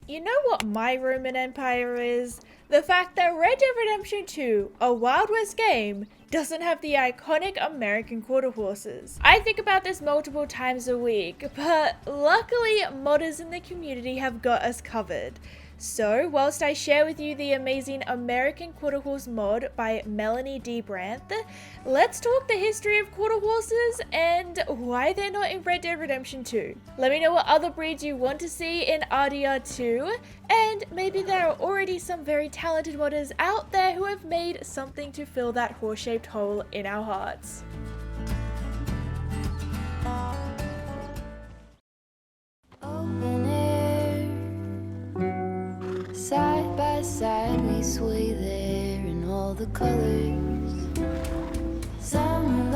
You know what my Roman Empire is? The fact that Red Dead Redemption 2, a Wild West game, doesn't have the iconic American quarter horses. I think about this multiple times a week, but luckily modders in the community have got us covered. So, whilst I share with you the amazing American Quarter Horse mod by MDBRANTH, let's talk the history of quarter horses and why they're not in Red Dead Redemption 2. Let me know what other breeds you want to see in RDR2, and maybe there are already some very talented modders out there who have made something to fill that horse-shaped hole in our hearts. Side by side we sway there in all the colors. Some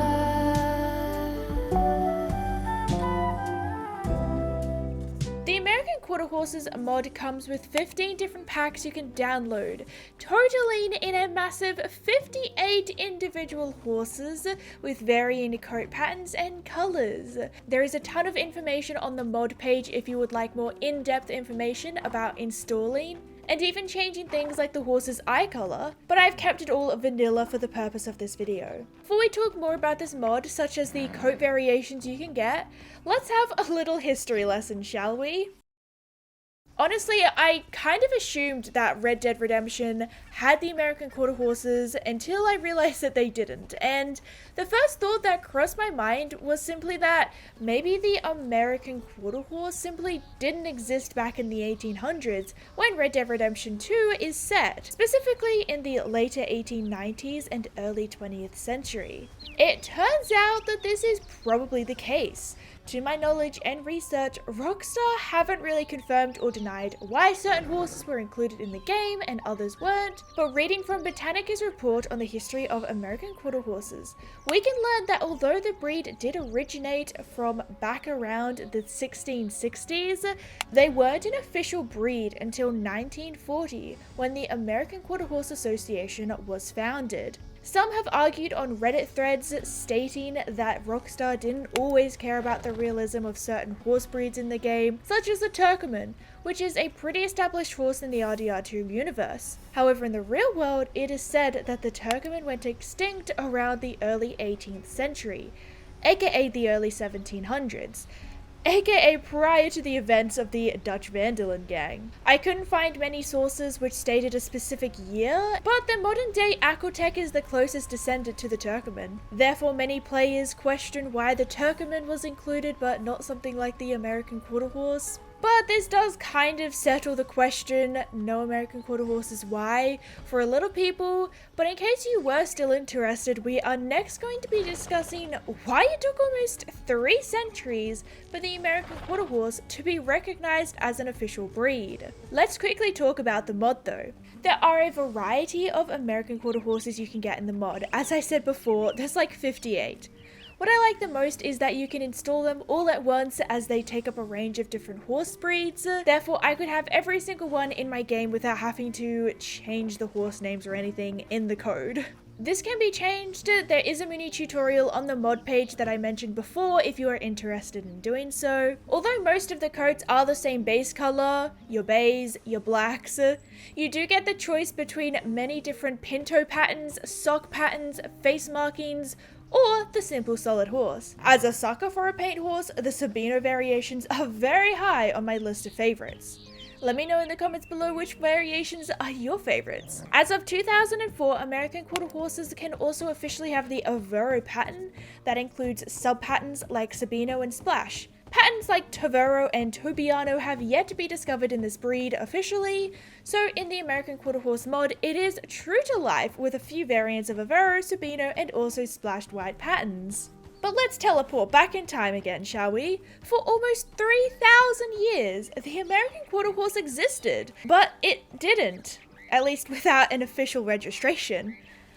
The American Quarter Horses mod comes with 15 different packs you can download, totaling in a massive 58 individual horses with varying coat patterns and colors. There is a ton of information on the mod page if you would like more in-depth information about installing and even changing things like the horse's eye color, but I've kept it all vanilla for the purpose of this video. Before we talk more about this mod, such as the coat variations you can get, let's have a little history lesson, shall we? Honestly, I kind of assumed that Red Dead Redemption had the American Quarter Horses until I realized that they didn't, and the first thought that crossed my mind was simply that maybe the American Quarter Horse simply didn't exist back in the 1800s when Red Dead Redemption 2 is set, specifically in the later 1890s and early 20th century. It turns out that this is probably the case. To my knowledge and research, Rockstar haven't really confirmed or denied why certain horses were included in the game and others weren't, but reading from Britannica's report on the history of American Quarter Horses, we can learn that although the breed did originate from back around the 1660s, they weren't an official breed until 1940, when the American Quarter Horse Association was founded. Some have argued on Reddit threads stating that Rockstar didn't always care about the realism of certain horse breeds in the game, such as the Turkoman, which is a pretty established horse in the RDR2 universe. However, in the real world, it is said that the Turkoman went extinct around the early 18th century, aka the early 1700s. aka prior to the events of the Dutch Vandalen gang. I couldn't find many sources which stated a specific year, but the modern day Aquatech is the closest descendant to the Turkoman. Therefore, many players question why the Turkoman was included but not something like the American Quarter Horse. But this does kind of settle the question, no American Quarter Horses why, for a lot of people, but in case you were still interested, we are next going to be discussing why it took almost 3 centuries for the American Quarter Horse to be recognized as an official breed. Let's quickly talk about the mod though. There are a variety of American Quarter Horses you can get in the mod. As I said before, there's like 58. What I like the most is that you can install them all at once as they take up a range of different horse breeds, therefore I could have every single one in my game without having to change the horse names or anything in the code. This can be changed. There is a mini tutorial on the mod page that I mentioned before if you are interested in doing so. Although most of the coats are the same base color, your beige, your blacks, you do get the choice between many different pinto patterns, sock patterns, face markings, or the simple solid horse. As a sucker for a paint horse, the Sabino variations are very high on my list of favorites. Let me know in the comments below which variations are your favorites. As of 2004, American Quarter Horses can also officially have the Avero pattern that includes sub-patterns like Sabino and Splash. Patterns like Tavero and Tobiano have yet to be discovered in this breed officially, so in the American Quarter Horse mod, it is true to life with a few variants of Avero, Sabino, and also splashed white patterns. But let's teleport back in time again, shall we? For almost 3,000 years, the American Quarter Horse existed, but it didn't, at least without an official registration.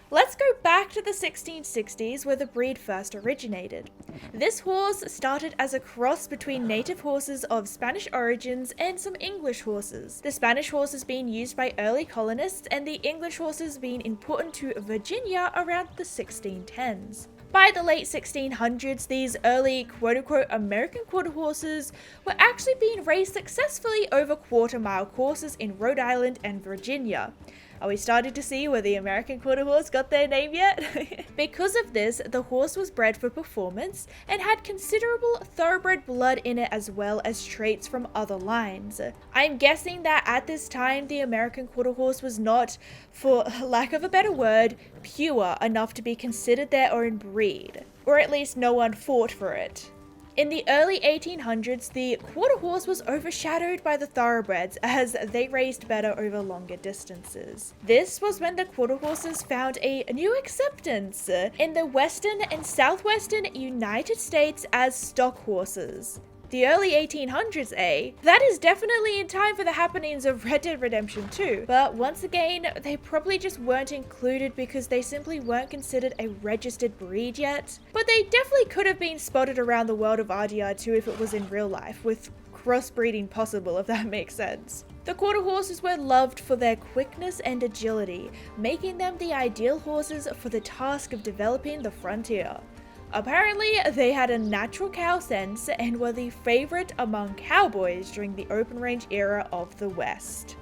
Let's go back to the 1660s where the breed first originated. This horse started as a cross between native horses of Spanish origins and some English horses. The Spanish horses being used by early colonists and the English horses being important to Virginia around the 1610s. By the late 1600s, these early quote-unquote American quarter horses were actually being raced successfully over quarter-mile courses in Rhode Island and Virginia. Are we starting to see where the American quarter horse got their name yet? Because of this, the horse was bred for performance and had considerable thoroughbred blood in it as well as traits from other lines. I'm guessing that at this time the American quarter horse was not, for lack of a better word, pure enough to be considered their own breed. Or at least no one fought for it. In the early 1800s, the quarter horse was overshadowed by the thoroughbreds as they raced better over longer distances. This was when the quarter horses found a new acceptance in the western and southwestern United States as stock horses. The early 1800s, eh? That is definitely in time for the happenings of Red Dead Redemption 2, but once again, they probably just weren't included because they simply weren't considered a registered breed yet. But they definitely could have been spotted around the world of RDR2 if it was in real life, with crossbreeding possible, if that makes sense. The quarter horses were loved for their quickness and agility, making them the ideal horses for the task of developing the frontier. Apparently, they had a natural cow sense and were the favorite among cowboys during the open range era of the West.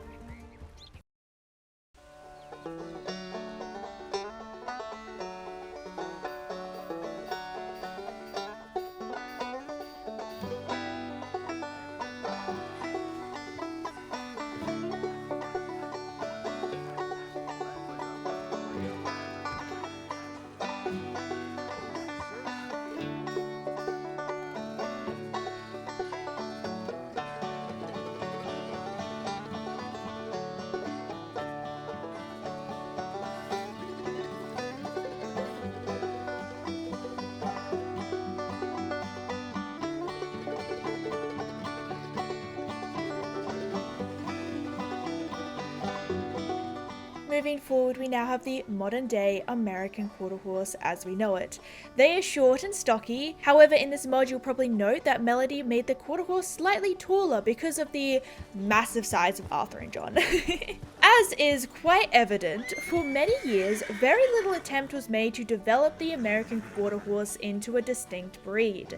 Moving forward, we now have the modern day American quarter horse as we know it. They are short and stocky, however in this mod you'll probably note that Melody made the quarter horse slightly taller because of the massive size of Arthur and John. As is quite evident, for many years very little attempt was made to develop the American quarter horse into a distinct breed.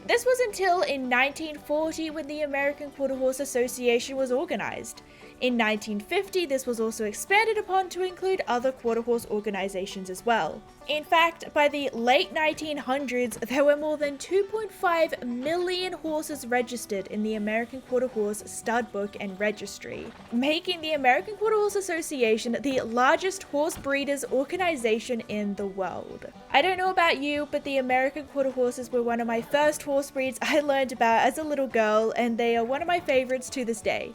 This was until in 1940 when the American Quarter Horse Association was organized. In 1950, this was also expanded upon to include other quarter horse organizations as well. In fact, by the late 1900s, there were more than 2.5 million horses registered in the American Quarter Horse Stud Book and Registry, making the American Quarter Horse Association the largest horse breeders organization in the world. I don't know about you, but the American Quarter Horses were one of my first horse breeds I learned about as a little girl, and they are one of my favorites to this day.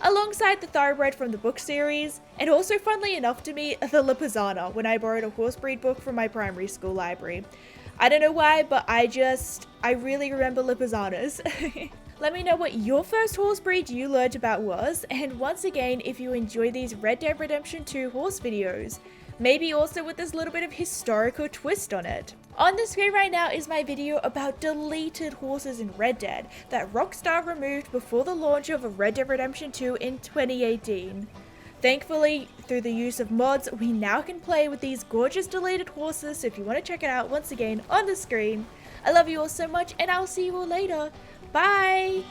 Alongside the thoroughbred from the book series, and also funnily enough to me, the Lipizzaner, when I borrowed a horse breed book from my primary school library. I don't know why, but I really remember Lipizzaners. Let me know what your first horse breed you learned about was, and once again, if you enjoy these Red Dead Redemption 2 horse videos, maybe also with this little bit of historical twist on it. On the screen right now is my video about deleted horses in Red Dead that Rockstar removed before the launch of Red Dead Redemption 2 in 2018. Thankfully, through the use of mods, we now can play with these gorgeous deleted horses, so if you want to check it out, once again, on the screen. I love you all so much, and I'll see you all later. Bye!